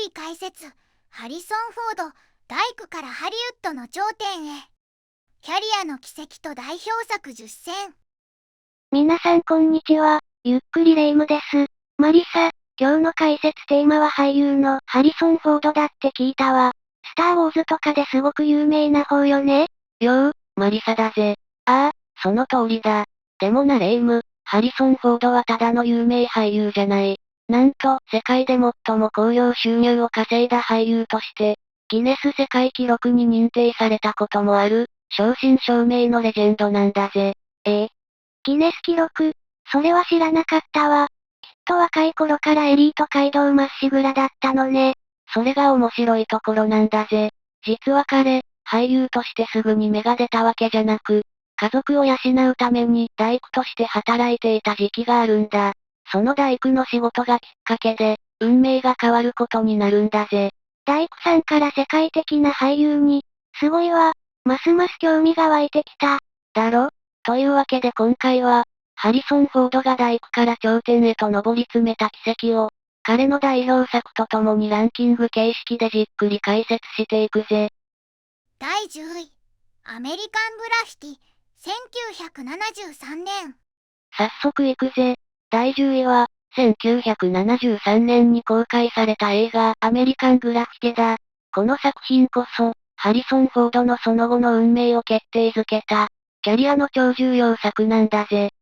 理解説、ハリソン・フォード、大工からハリウッドの頂点へ。キャリアの軌跡と代表作10選。皆さんこんにちは、ゆっくりレ夢ムです。マリサ、今日の解説テーマは俳優のハリソン・フォードだって聞いたわ。スター・ウォーズとかですごく有名な方よね。よう、マリサだぜ。ああ、その通りだ。でもなレ夢ム、ハリソン・フォードはただの有名俳優じゃない。なんと、世界で最も興行収入を稼いだ俳優として、ギネス世界記録に認定されたこともある、正真正銘のレジェンドなんだぜ。ギネス記録、それは知らなかったわ。きっと若い頃からエリート街道まっしぐらだったのね。それが面白いところなんだぜ。実は彼、俳優としてすぐに芽が出たわけじゃなく、家族を養うために大工として働いていた時期があるんだ。その大工の仕事がきっかけで、運命が変わることになるんだぜ。大工さんから世界的な俳優に、すごいわ。ますます興味が湧いてきた。だろ？というわけで今回は、ハリソン・フォードが大工から頂点へと上り詰めた奇跡を、彼の代表作とともにランキング形式でじっくり解説していくぜ。第10位、アメリカン・グラフィティ、1973年。早速行くぜ。第10位は、1973年に公開された映画、アメリカン・グラフィティだ。この作品こそ、ハリソン・フォードのその後の運命を決定づけた、キャリアの超重要作なんだぜ。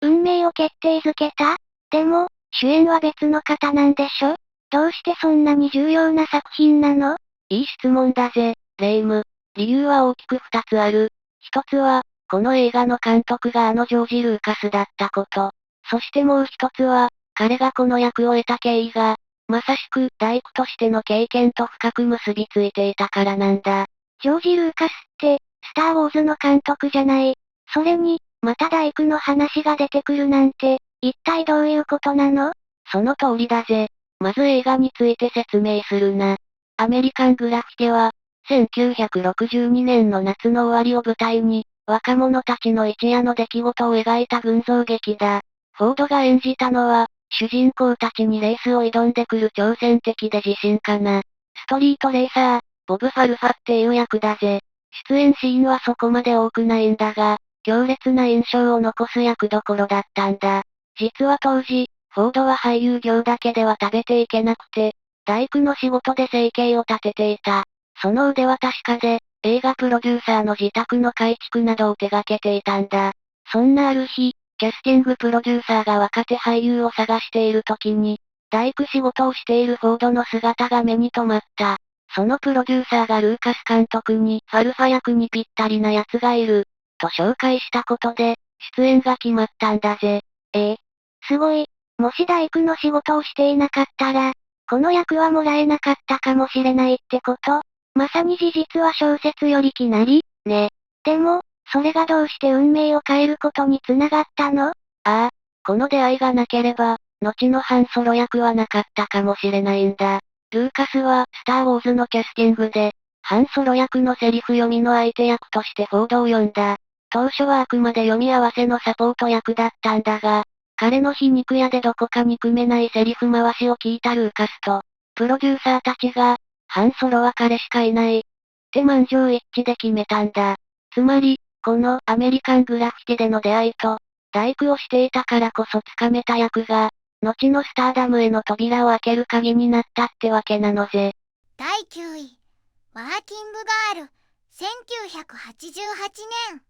運命を決定づけた？でも、主演は別の方なんでしょ？どうしてそんなに重要な作品なの？いい質問だぜ、レ夢ム。理由は大きく2つある。一つは、この映画の監督がジョージ・ルーカスだったこと。そしてもう一つは、彼がこの役を得た経緯が、まさしく大工としての経験と深く結びついていたからなんだ。ジョージ・ルーカスって、スター・ウォーズの監督じゃない。それに、また大工の話が出てくるなんて、一体どういうことなの？その通りだぜ。まず映画について説明するな。アメリカン・グラフィティは、1962年の夏の終わりを舞台に、若者たちの一夜の出来事を描いた群像劇だ。フォードが演じたのは、主人公たちにレースを挑んでくる挑戦的で自信家な、ストリートレーサー、ボブ・ファルファっていう役だぜ。出演シーンはそこまで多くないんだが、強烈な印象を残す役どころだったんだ。実は当時、フォードは俳優業だけでは食べていけなくて、大工の仕事で生計を立てていた。その腕は確かで、映画プロデューサーの自宅の改築などを手掛けていたんだ。そんなある日、キャスティングプロデューサーが若手俳優を探している時に、大工仕事をしているフォードの姿が目に留まった。そのプロデューサーがルーカス監督にファルファ役にぴったりな奴がいる、と紹介したことで、出演が決まったんだぜ。すごい。もし大工の仕事をしていなかったら、この役はもらえなかったかもしれないってこと？まさに事実は小説よりきなり、ね。でも、それがどうして運命を変えることにつながったの？この出会いがなければ、後のハンソロ役はなかったかもしれないんだ。ルーカスは、スター・ウォーズのキャスティングで、ハンソロ役のセリフ読みの相手役としてフォードを呼んだ。当初はあくまで読み合わせのサポート役だったんだが、彼の皮肉屋でどこか憎めないセリフ回しを聞いたルーカスと、プロデューサーたちが、ハンソロは彼しかいない。って満場一致で決めたんだ。つまり、このアメリカングラフィティでの出会いと、大工をしていたからこそつかめた役が、後のスターダムへの扉を開ける鍵になったってわけなのぜ。第9位、ワーキングガール、1988年。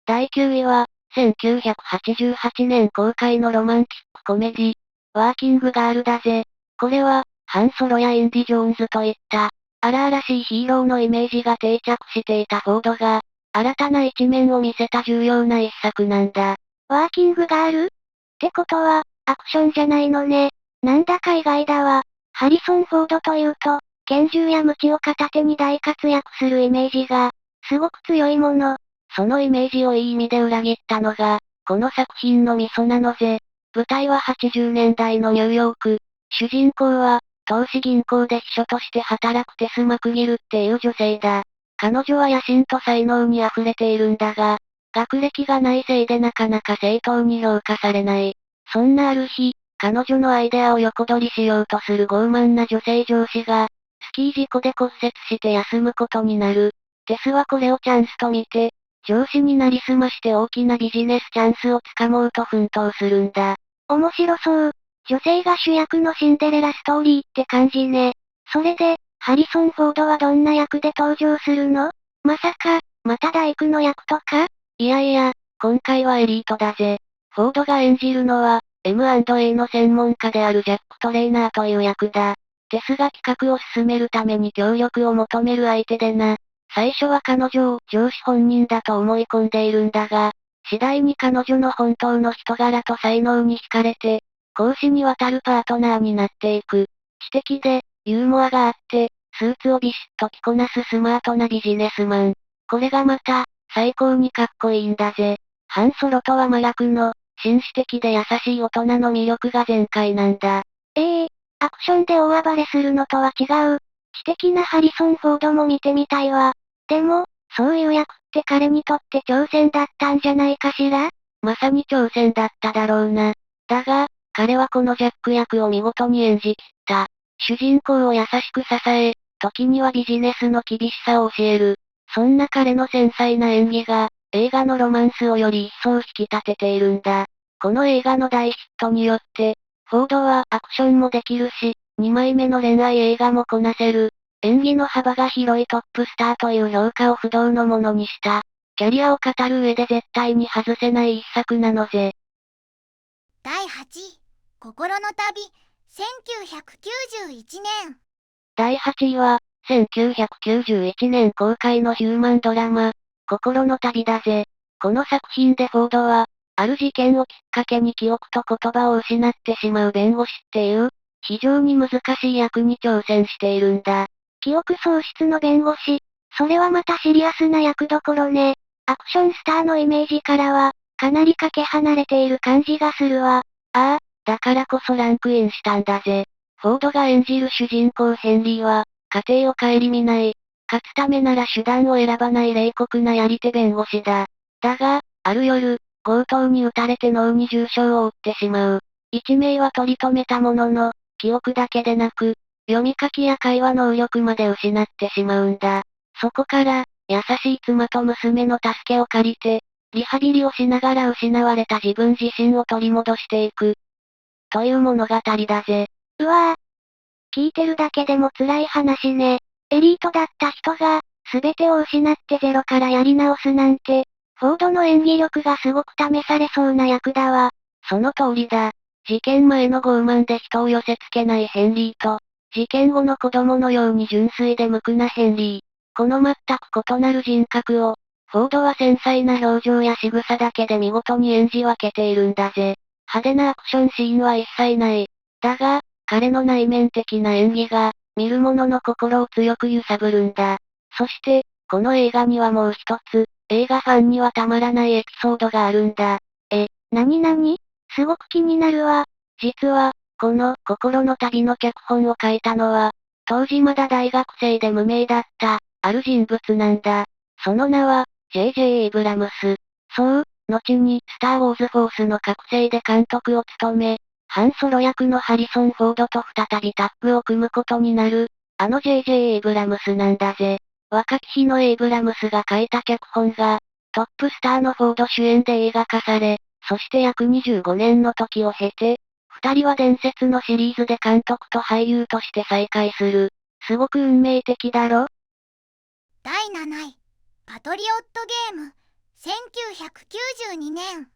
第9位は、1988年公開のロマンティックコメディ、ワーキングガールだぜ。これは、ハンソロやインディ・ジョーンズといった、荒々しいヒーローのイメージが定着していたフォードが、新たな一面を見せた重要な一作なんだ。ワーキングガール？ってことは、アクションじゃないのね。なんだか意外だわ。ハリソン・フォードというと、拳銃や鞭を片手に大活躍するイメージが、すごく強いもの。そのイメージをいい意味で裏切ったのが、この作品のミソなのぜ。舞台は80年代のニューヨーク。主人公は、投資銀行で秘書として働くテス・マクギルっていう女性だ。彼女は野心と才能に溢れているんだが、学歴がないせいでなかなか正当に評価されない。そんなある日、彼女のアイデアを横取りしようとする傲慢な女性上司が、スキー事故で骨折して休むことになる。テスはこれをチャンスと見て、上司になりすまして大きなビジネスチャンスをつかもうと奮闘するんだ。面白そう。女性が主役のシンデレラストーリーって感じね。それで、ハリソン・フォードはどんな役で登場するの？まさか、また大工の役とか？いやいや、今回はエリートだぜ。フォードが演じるのは、M&A の専門家であるジャック・トレーナーという役だ。テスが企画を進めるために協力を求める相手でな。最初は彼女を上司本人だと思い込んでいるんだが、次第に彼女の本当の人柄と才能に惹かれて、公私にわたるパートナーになっていく。知的で、ユーモアがあって、スーツをビシッと着こなすスマートなビジネスマン。これがまた、最高にかっこいいんだぜ。ハンソロとは真逆の、紳士的で優しい大人の魅力が全開なんだ。アクションで大暴れするのとは違う。知的なハリソン・フォードも見てみたいわ。でも、そういう役って彼にとって挑戦だったんじゃないかしら？まさに挑戦だっただろうな。だが、彼はこのジャック役を見事に演じ切った。主人公を優しく支え、時にはビジネスの厳しさを教える。そんな彼の繊細な演技が、映画のロマンスをより一層引き立てているんだ。この映画の大ヒットによって、フォードはアクションもできるし、2枚目の恋愛映画もこなせる。演技の幅が広いトップスターという評価を不動のものにした。キャリアを語る上で絶対に外せない一作なのぜ。第8位、心の旅、1991年。第8位は、1991年公開のヒューマンドラマ、心の旅だぜ。この作品でフォードは、ある事件をきっかけに記憶と言葉を失ってしまう弁護士っていう、非常に難しい役に挑戦しているんだ。記憶喪失の弁護士。それはまたシリアスな役どころね。アクションスターのイメージからは、かなりかけ離れている感じがするわ。ああ、だからこそランクインしたんだぜ。フォードが演じる主人公ヘンリーは、家庭を顧みない、勝つためなら手段を選ばない冷酷なやり手弁護士だ。だが、ある夜、強盗に撃たれて脳に重傷を負ってしまう。一命は取り留めたものの、記憶だけでなく、読み書きや会話能力まで失ってしまうんだ。そこから、優しい妻と娘の助けを借りて、リハビリをしながら失われた自分自身を取り戻していく。という物語だぜ。うわぁ。聞いてるだけでも辛い話ね。エリートだった人が、すべてを失ってゼロからやり直すなんて、フォードの演技力がすごく試されそうな役だわ。その通りだ。事件前の傲慢で人を寄せ付けないヘンリーと、事件後の子供のように純粋で無垢なヘンリー。この全く異なる人格を、フォードは繊細な表情や仕草だけで見事に演じ分けているんだぜ。派手なアクションシーンは一切ない。だが、彼の内面的な演技が、見る者の心を強く揺さぶるんだ。そして、この映画にはもう一つ、映画ファンにはたまらないエピソードがあるんだ。なにすごく気になるわ。実は、この、心の旅の脚本を書いたのは、当時まだ大学生で無名だった、ある人物なんだ。その名は、J.J. エイブラムス。そう、後に、スター・ウォーズ・フォースの覚醒で監督を務め、ハンソロ役のハリソン・フォードと再びタッグを組むことになる、あの J.J. エイブラムスなんだぜ。若き日のエイブラムスが書いた脚本が、トップスターのフォード主演で映画化され、そして約25年の時を経て、二人は伝説のシリーズで監督と俳優として再会する。すごく運命的だろ？第7位、パトリオットゲーム、1992年。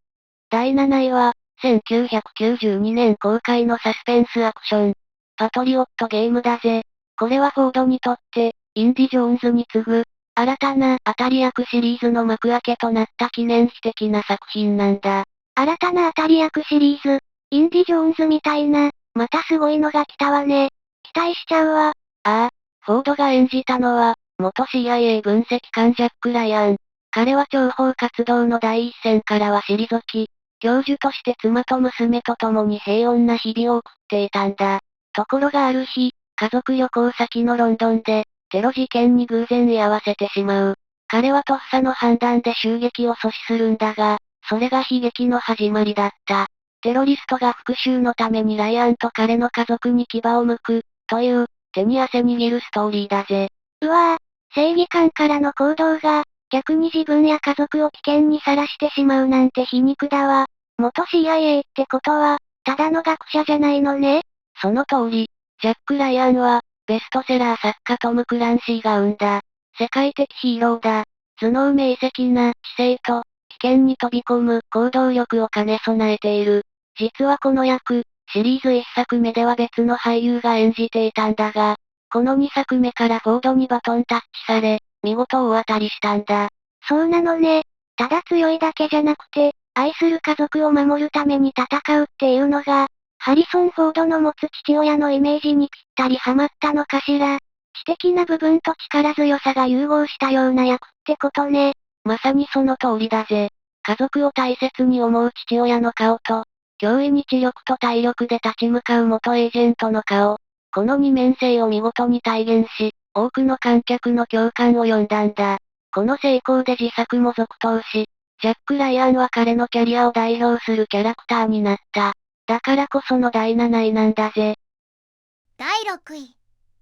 第7位は、1992年公開のサスペンスアクション、パトリオットゲームだぜ。これはフォードにとって、インディ・ジョーンズに次ぐ、新たな当たり役シリーズの幕開けとなった記念碑的な作品なんだ。新たな当たり役シリーズ、インディ・ジョーンズみたいな、またすごいのが来たわね。期待しちゃうわ。ああ、フォードが演じたのは、元 CIA 分析官ジャック・ライアン。彼は諜報活動の第一線からは退き、教授として妻と娘と共に平穏な日々を送っていたんだ。ところがある日、家族旅行先のロンドンで、テロ事件に偶然居合わせてしまう。彼はとっさの判断で襲撃を阻止するんだが、それが悲劇の始まりだった。テロリストが復讐のためにライアンと彼の家族に牙を剥く、という、手に汗握るストーリーだぜ。うわぁ、正義感からの行動が、逆に自分や家族を危険にさらしてしまうなんて皮肉だわ。元 CIA ってことは、ただの学者じゃないのね。その通り、ジャック・ライアンは、ベストセラー作家トム・クランシーが生んだ、世界的ヒーローだ。頭脳明晰な知性と、危険に飛び込む行動力を兼ね備えている。実はこの役、シリーズ1作目では別の俳優が演じていたんだが、この2作目からフォードにバトンタッチされ、見事大当たりしたんだ。そうなのね。ただ強いだけじゃなくて、愛する家族を守るために戦うっていうのが、ハリソン・フォードの持つ父親のイメージにぴったりハマったのかしら。知的な部分と力強さが融合したような役ってことね。まさにその通りだぜ。家族を大切に思う父親の顔と、脅威に知力と体力で立ち向かう元エージェントの顔。この二面性を見事に体現し、多くの観客の共感を呼んだんだ。この成功で自作も続投し、ジャック・ライアンは彼のキャリアを代表するキャラクターになった。だからこその第7位なんだぜ。第6位、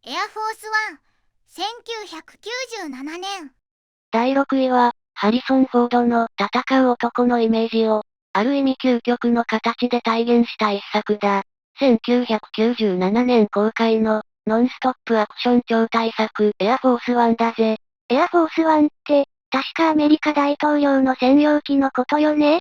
エアフォースワン、1997年。第6位は、ハリソン・フォードの戦う男のイメージを、ある意味究極の形で体現した一作だ。1997年公開の、ノンストップアクション超大作、エアフォースワンだぜ。エアフォースワンって、確かアメリカ大統領の専用機のことよね。っ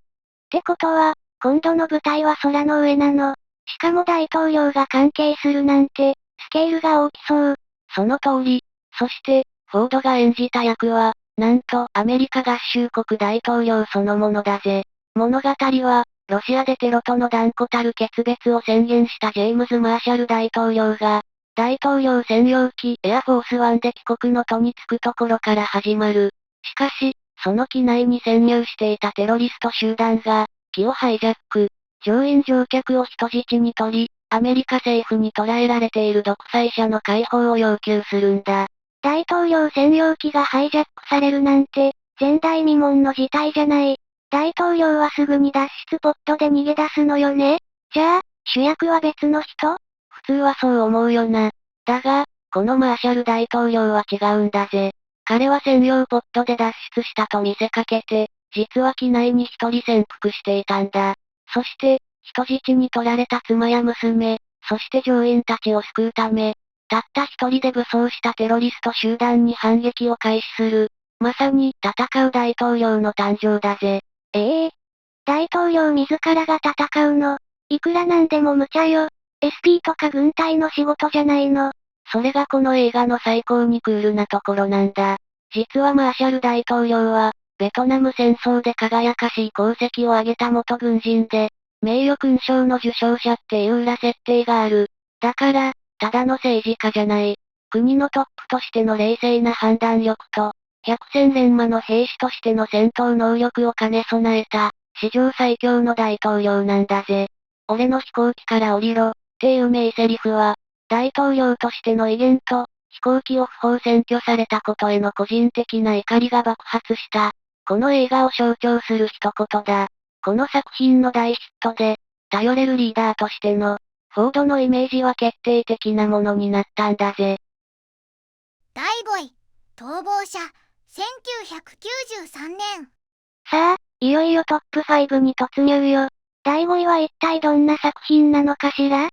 てことは、今度の舞台は空の上なの。しかも大統領が関係するなんて、スケールが大きそう。その通り。そして、フォードが演じた役は、なんとアメリカ合衆国大統領そのものだぜ。物語は、ロシアでテロとの断固たる決別を宣言したジェームズ・マーシャル大統領が、大統領専用機エアフォースワンで帰国の途に就くところから始まる。しかし、その機内に潜入していたテロリスト集団が、機をハイジャック。乗員乗客を人質に取り、アメリカ政府に捕らえられている独裁者の解放を要求するんだ。大統領専用機がハイジャックされるなんて、前代未聞の事態じゃない。大統領はすぐに脱出ポットで逃げ出すのよね。じゃあ、主役は別の人？普通はそう思うよな。だが、このマーシャル大統領は違うんだぜ。彼は専用ポットで脱出したと見せかけて、実は機内に一人潜伏していたんだ。そして、人質に取られた妻や娘、そして乗員たちを救うため、たった一人で武装したテロリスト集団に反撃を開始する。まさに、戦う大統領の誕生だぜ。大統領自らが戦うの。いくらなんでも無茶よ。SP とか軍隊の仕事じゃないの。それがこの映画の最高にクールなところなんだ。実はマーシャル大統領は、ベトナム戦争で輝かしい功績を挙げた元軍人で、名誉勲章の受章者っていう裏設定がある。だから、ただの政治家じゃない。国のトップとしての冷静な判断力と、百戦錬磨の兵士としての戦闘能力を兼ね備えた、史上最強の大統領なんだぜ。俺の飛行機から降りろ、っていう名台詞は、大統領としての威厳と、飛行機を不法占拠されたことへの個人的な怒りが爆発した。この映画を象徴する一言だ。この作品の大ヒットで、頼れるリーダーとしての、フォードのイメージは決定的なものになったんだぜ。第5位、逃亡者、1993年。さあ、いよいよトップ5に突入よ。第5位は一体どんな作品なのかしら？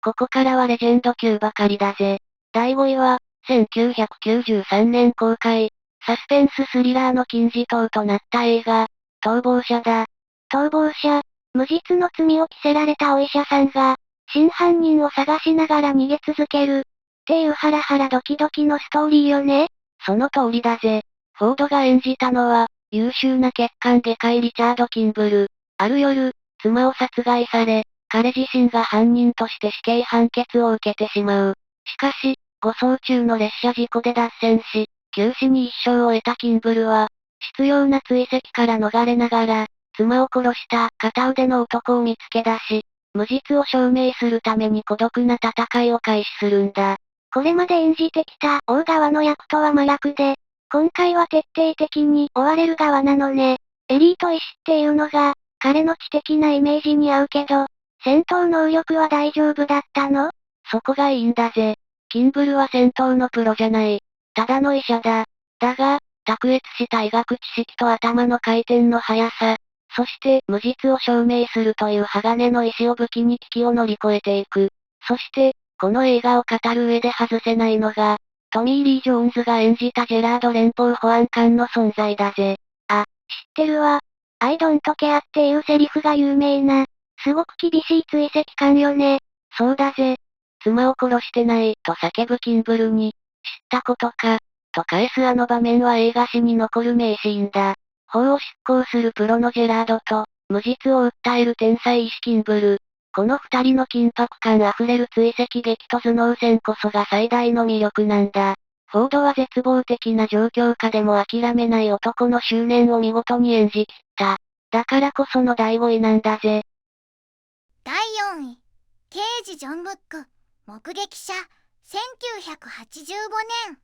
ここからはレジェンド級ばかりだぜ。第5位は、1993年公開、サスペンススリラーの金字塔となった映画、逃亡者だ。逃亡者、無実の罪を着せられたお医者さんが、真犯人を探しながら逃げ続ける、っていうハラハラドキドキのストーリーよね。その通りだぜ。フォードが演じたのは、優秀な血管外科医リチャード・キンブル。ある夜、妻を殺害され、彼自身が犯人として死刑判決を受けてしまう。しかし、護送中の列車事故で脱線し、九死に一生を得たキンブルは、執拗な追跡から逃れながら、妻を殺した片腕の男を見つけ出し、無実を証明するために孤独な戦いを開始するんだ。これまで演じてきた追う側の役とは真逆で、今回は徹底的に追われる側なのね。エリート医師っていうのが、彼の知的なイメージに合うけど、戦闘能力は大丈夫だったの？そこがいいんだぜ。キンブルは戦闘のプロじゃない。ただの医者だ。だが、卓越した医学知識と頭の回転の速さ、そして無実を証明するという鋼の意志を武器に危機を乗り越えていく。そして、この映画を語る上で外せないのが、トミー・リー・ジョーンズが演じたジェラード連邦保安官の存在だぜ。知ってるわ。I don't care っていうセリフが有名な、すごく厳しい追跡官よね。そうだぜ。妻を殺してない、と叫ぶキンブルに、知ったことか、と返すあの場面は映画史に残る名シーンだ。法を執行するプロのジェラードと、無実を訴える天才医師キンブル。この二人の緊迫感あふれる追跡劇と頭脳戦こそが最大の魅力なんだ。フォードは絶望的な状況下でも諦めない男の執念を見事に演じきった。だからこその第5位なんだぜ。第4位、刑事ジョン・ブック、目撃者、1985年。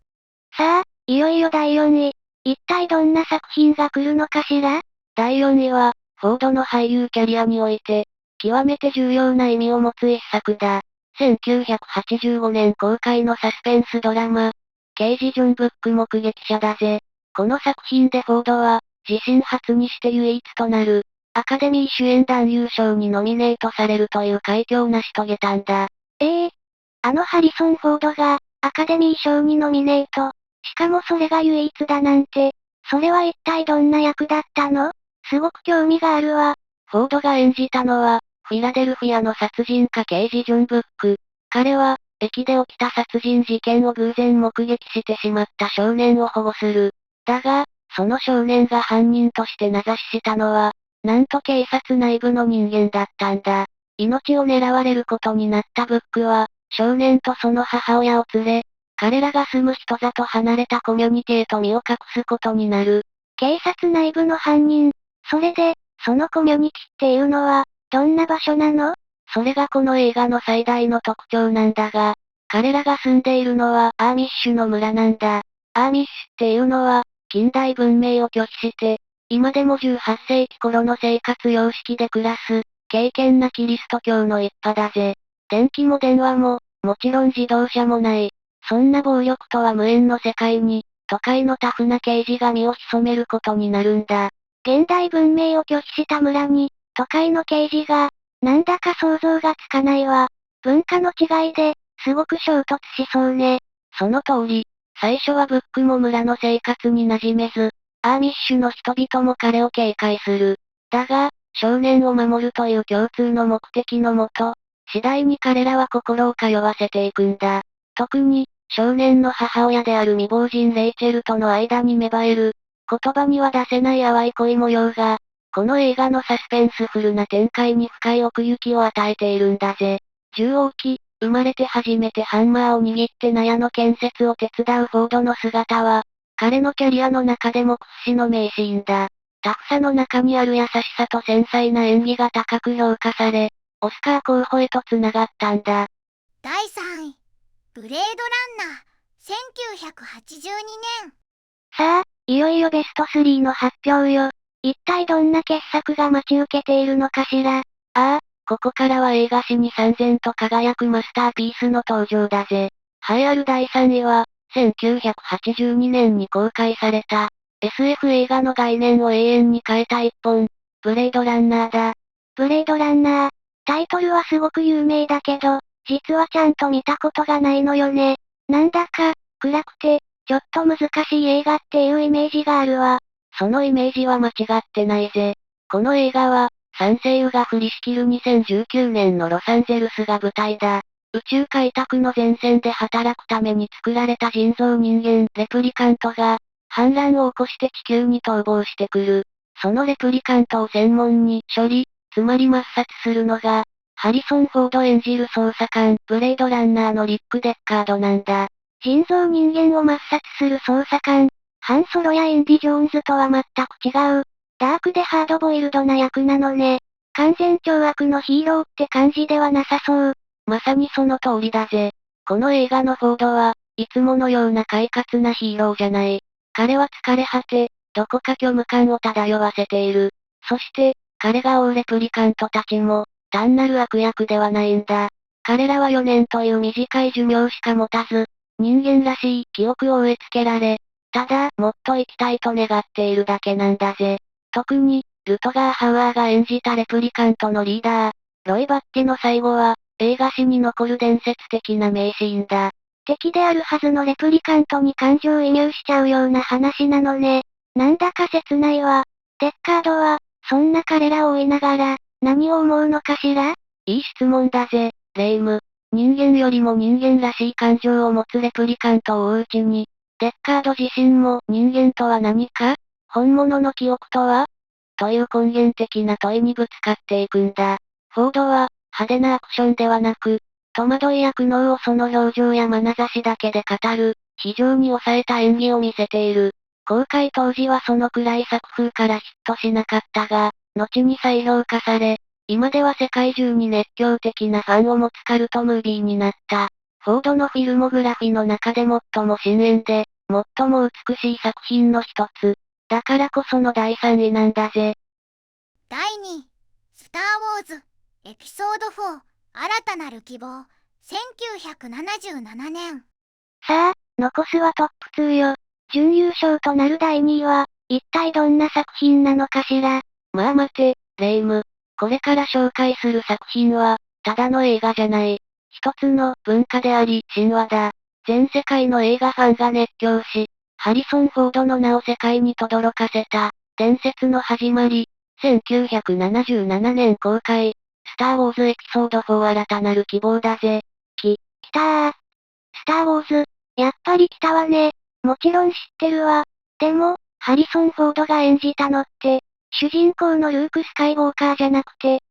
さあ、いよいよ第4位。一体どんな作品が来るのかしら？第4位は、フォードの俳優キャリアにおいて、極めて重要な意味を持つ一作だ。1985年公開のサスペンスドラマ、刑事ジョン・ブック目撃者だぜ。この作品でフォードは、自身初にして唯一となる、アカデミー主演男優賞にノミネートされるという快挙を成し遂げたんだ。あのハリソン・フォードが、アカデミー賞にノミネート。しかもそれが唯一だなんて、それは一体どんな役だったの？すごく興味があるわ。フォードが演じたのは、フィラデルフィアの殺人家刑事ジョン・ブック。彼は、駅で起きた殺人事件を偶然目撃してしまった少年を保護する。だが、その少年が犯人として名指ししたのは、なんと警察内部の人間だったんだ。命を狙われることになったブックは、少年とその母親を連れ、彼らが住む人里離れたコミュニテへと身を隠すことになる。警察内部の犯人。それで、そのコミュニティっていうのは、どんな場所なの？それがこの映画の最大の特徴なんだが、彼らが住んでいるのはアーミッシュの村なんだ。アーミッシュっていうのは、近代文明を拒否して、今でも18世紀頃の生活様式で暮らす、敬虔なキリスト教の一派だぜ。電気も電話も、もちろん自動車もない。そんな暴力とは無縁の世界に、都会のタフな刑事が身を潜めることになるんだ。現代文明を拒否した村に、都会の刑事が、なんだか想像がつかないわ。文化の違いで、すごく衝突しそうね。その通り、最初はブックも村の生活に馴染めず、アーミッシュの人々も彼を警戒する。だが、少年を守るという共通の目的のもと、次第に彼らは心を通わせていくんだ。特に、少年の母親である未亡人レイチェルとの間に芽生える、言葉には出せない淡い恋模様が、この映画のサスペンスフルな展開に深い奥行きを与えているんだぜ。銃を置き、生まれて初めてハンマーを握って納屋の建設を手伝うフォードの姿は、彼のキャリアの中でも屈指の名シーンだ。タフさの中にある優しさと繊細な演技が高く評価され、オスカー候補へと繋がったんだ。第3位、ブレードランナー、1982年。さあ、いよいよベスト3の発表よ。一体どんな傑作が待ち受けているのかしら？ここからは映画史に燦然と輝くマスターピースの登場だぜ。栄えある第3位は、1982年に公開された、SF 映画の概念を永遠に変えた一本、ブレードランナーだ。ブレードランナー。タイトルはすごく有名だけど、実はちゃんと見たことがないのよね。なんだか、暗くて、ちょっと難しい映画っていうイメージがあるわ。そのイメージは間違ってないぜ。この映画は、三星雲が降りしきる2019年のロサンゼルスが舞台だ。宇宙開拓の前線で働くために作られた人造人間、レプリカントが、反乱を起こして地球に逃亡してくる。そのレプリカントを専門に処理、つまり抹殺するのが、ハリソン・フォード演じる捜査官、ブレードランナーのリック・デッカードなんだ。人造人間を抹殺する捜査官。ハンソロやインディ・ジョーンズとは全く違う。ダークでハードボイルドな役なのね。完全懲悪のヒーローって感じではなさそう。まさにその通りだぜ。この映画のフォードは、いつものような快活なヒーローじゃない。彼は疲れ果て、どこか虚無感を漂わせている。そして、彼が追うレプリカントたちも、単なる悪役ではないんだ。彼らは4年という短い寿命しか持たず、人間らしい記憶を植え付けられ、ただ、もっと生きたいと願っているだけなんだぜ。特に、ルトガー・ハワーが演じたレプリカントのリーダー、ロイ・バッティの最後は、映画史に残る伝説的な名シーンだ。敵であるはずのレプリカントに感情移入しちゃうような話なのね。なんだか切ないわ。デッカードは、そんな彼らを追いながら、何を思うのかしら？いい質問だぜ、レイム。人間よりも人間らしい感情を持つレプリカントを追ううちに、デッカード自身も人間とは何か？本物の記憶とは？という根源的な問いにぶつかっていくんだ。フォードは、派手なアクションではなく、戸惑いや苦悩をその表情や眼差しだけで語る、非常に抑えた演技を見せている。公開当時はその暗い作風からヒットしなかったが、後に再評価され、今では世界中に熱狂的なファンを持つカルトムービーになった。フォードのフィルモグラフィの中で最も深遠で、最も美しい作品の一つ。だからこその第3位なんだぜ。第2位、スター・ウォーズ、エピソード4、新たなる希望、1977年。さあ、残すはトップ2よ。準優勝となる第2位は、一体どんな作品なのかしら？まあ待て、レイム。これから紹介する作品は、ただの映画じゃない。一つの文化であり、神話だ。全世界の映画ファンが熱狂し、ハリソン・フォードの名を世界に轟かせた、伝説の始まり。1977年公開、スター・ウォーズエピソード4新たなる希望だぜ。来たー。スター・ウォーズ、やっぱり来たわね。もちろん知ってるわ。でも、ハリソン・フォードが演じたのって、主人公のルーク・スカイウォーカーじゃなくて、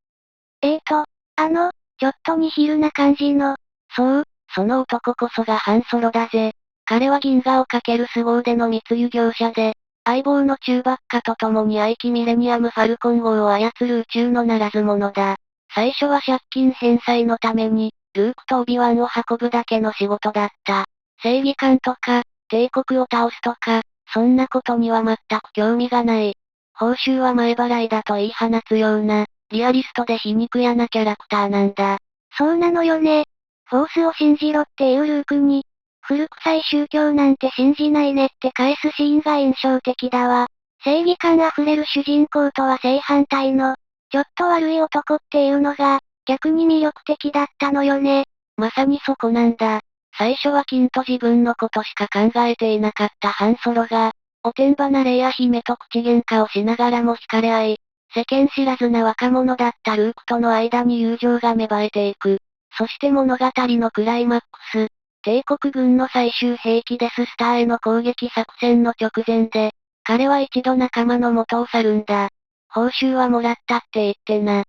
ちょっとニヒルな感じの。そう、その男こそがハンソロだぜ。彼は銀河をかける凄腕の密輸業者で、相棒のチューバッカと共に愛機ミレニアム・ファルコン号を操る宇宙のならず者だ。最初は借金返済のために、ルークとオビワンを運ぶだけの仕事だった。正義感とか、帝国を倒すとか、そんなことには全く興味がない。報酬は前払いだと言い放つような、リアリストで皮肉屋なキャラクターなんだ。そうなのよね。フォースを信じろっていうルークに、古臭い宗教なんて信じないねって返すシーンが印象的だわ。正義感あふれる主人公とは正反対の、ちょっと悪い男っていうのが、逆に魅力的だったのよね。まさにそこなんだ。最初は金と自分のことしか考えていなかったハンソロが、おてんばなレイヤ姫と口喧嘩をしながらも惹かれ合い、世間知らずな若者だったルークとの間に友情が芽生えていく。そして物語のクライマックス、帝国軍の最終兵器デススターへの攻撃作戦の直前で、彼は一度仲間の元を去るんだ。報酬はもらったって言ってな。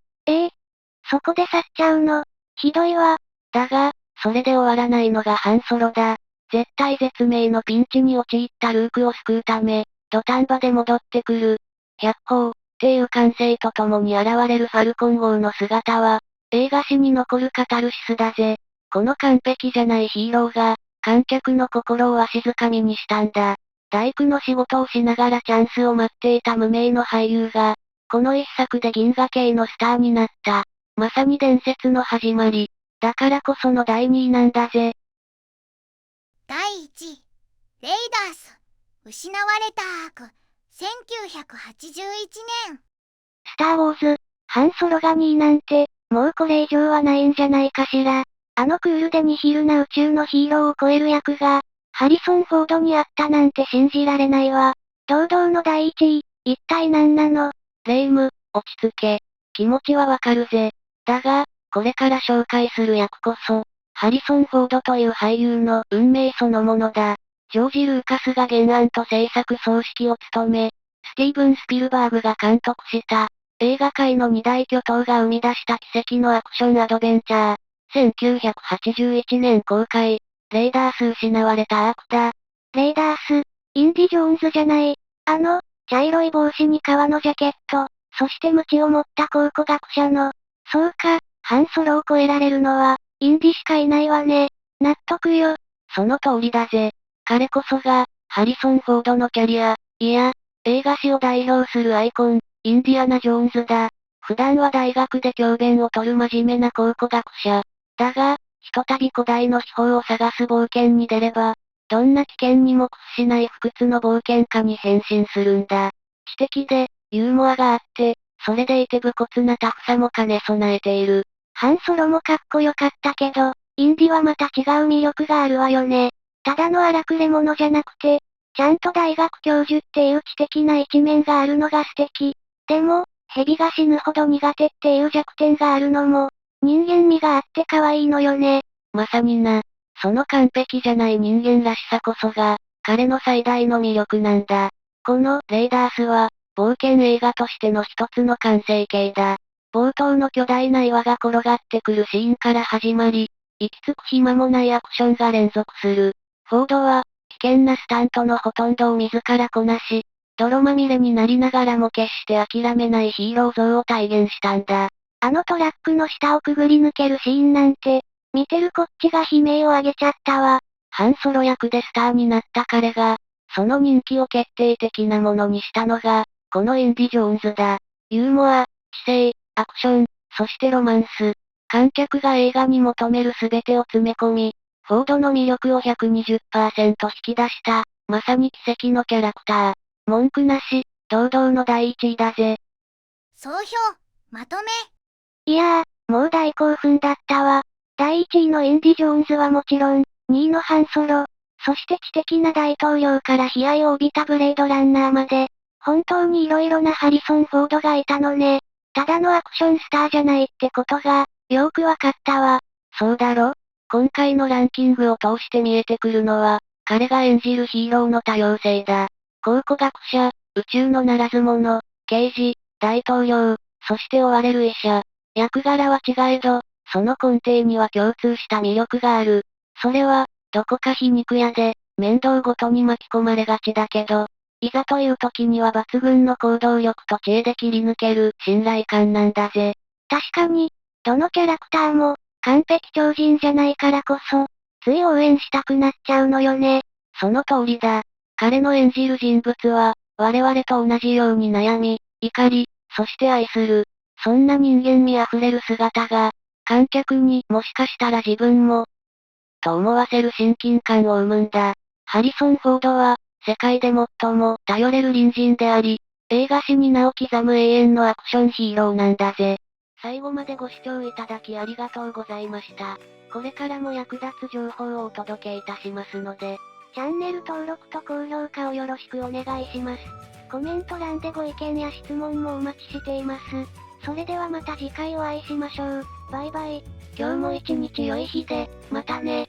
そこで去っちゃうの。ひどいわ。だが、それで終わらないのがハンソロだ。絶体絶命のピンチに陥ったルークを救うため、土壇場で戻ってくる。百砲、っていう歓声とともに現れるファルコン号の姿は、映画史に残るカタルシスだぜ。この完璧じゃないヒーローが、観客の心をわしづかみにしたんだ。大工の仕事をしながらチャンスを待っていた無名の俳優が、この一作で銀河系のスターになった。まさに伝説の始まり。だからこその第2位なんだぜ。第1位、レイダース、失われたアーク、1981年。スター・ウォーズ、ハンソロが2位なんて、もうこれ以上はないんじゃないかしら。あのクールでニヒルな宇宙のヒーローを超える役が、ハリソン・フォードにあったなんて信じられないわ。堂々の第1位、一体何なの？レイム、落ち着け。気持ちはわかるぜ。だが、これから紹介する役こそ、ハリソン・フォードという俳優の運命そのものだ。ジョージ・ルーカスが原案と制作総指揮を務め、スティーブン・スピルバーグが監督した、映画界の二大巨頭が生み出した奇跡のアクションアドベンチャー。1981年公開、レイダース失われたアークだ。レイダース、インディ・ジョーンズじゃない。茶色い帽子に革のジャケット、そして鞭を持った考古学者の。そうか、ハンソロを超えられるのは、インディしかいないわね。納得よ。その通りだぜ。彼こそが、ハリソン・フォードのキャリア、いや、映画史を代表するアイコン、インディアナ・ジョーンズだ。普段は大学で教鞭を取る真面目な考古学者。だが、ひとたび古代の秘宝を探す冒険に出れば、どんな危険にも屈しない不屈の冒険家に変身するんだ。知的で、ユーモアがあって、それでいて武骨なタフさも兼ね備えている。ハンソロもかっこよかったけど、インディはまた違う魅力があるわよね。ただの荒くれ者じゃなくて、ちゃんと大学教授っていう知的な一面があるのが素敵。でも、蛇が死ぬほど苦手っていう弱点があるのも、人間味があって可愛いのよね。まさにな。その完璧じゃない人間らしさこそが、彼の最大の魅力なんだ。この、レイダースは、冒険映画としての一つの完成形だ。冒頭の巨大な岩が転がってくるシーンから始まり、行き着く暇もないアクションが連続する。フォードは、危険なスタントのほとんどを自らこなし、泥まみれになりながらも決して諦めないヒーロー像を体現したんだ。あのトラックの下をくぐり抜けるシーンなんて、見てるこっちが悲鳴を上げちゃったわ。ハンソロ役でスターになった彼が、その人気を決定的なものにしたのが、このインディ・ジョーンズだ。ユーモア、知性、アクション、そしてロマンス。観客が映画に求める全てを詰め込み、フォードの魅力を120%引き出した、まさに奇跡のキャラクター。文句なし、堂々の第一位だぜ。総評、まとめ。いやー、もう大興奮だったわ。第1位のインディ・ジョーンズはもちろん、2位のハンソロ、そして知的な大統領から悲哀を帯びたブレードランナーまで、本当に色々なハリソン・フォードがいたのね。ただのアクションスターじゃないってことが、よーくわかったわ。そうだろ？今回のランキングを通して見えてくるのは、彼が演じるヒーローの多様性だ。考古学者、宇宙のならず者、刑事、大統領、そして追われる医者。役柄は違えど、その根底には共通した魅力がある。それは、どこか皮肉屋で、面倒ごとに巻き込まれがちだけど、いざという時には抜群の行動力と知恵で切り抜ける信頼感なんだぜ。確かに、どのキャラクターも、完璧超人じゃないからこそ、つい応援したくなっちゃうのよね。その通りだ。彼の演じる人物は、我々と同じように悩み、怒り、そして愛する。そんな人間味あふれる姿が、観客にもしかしたら自分も、と思わせる親近感を生むんだ。ハリソン・フォードは、世界で最も頼れる隣人であり、映画史に名を刻む永遠のアクションヒーローなんだぜ。最後までご視聴いただきありがとうございました。これからも役立つ情報をお届けいたしますので、チャンネル登録と高評価をよろしくお願いします。コメント欄でご意見や質問もお待ちしています。それではまた次回お会いしましょう。バイバイ。今日も一日良い日で、またね。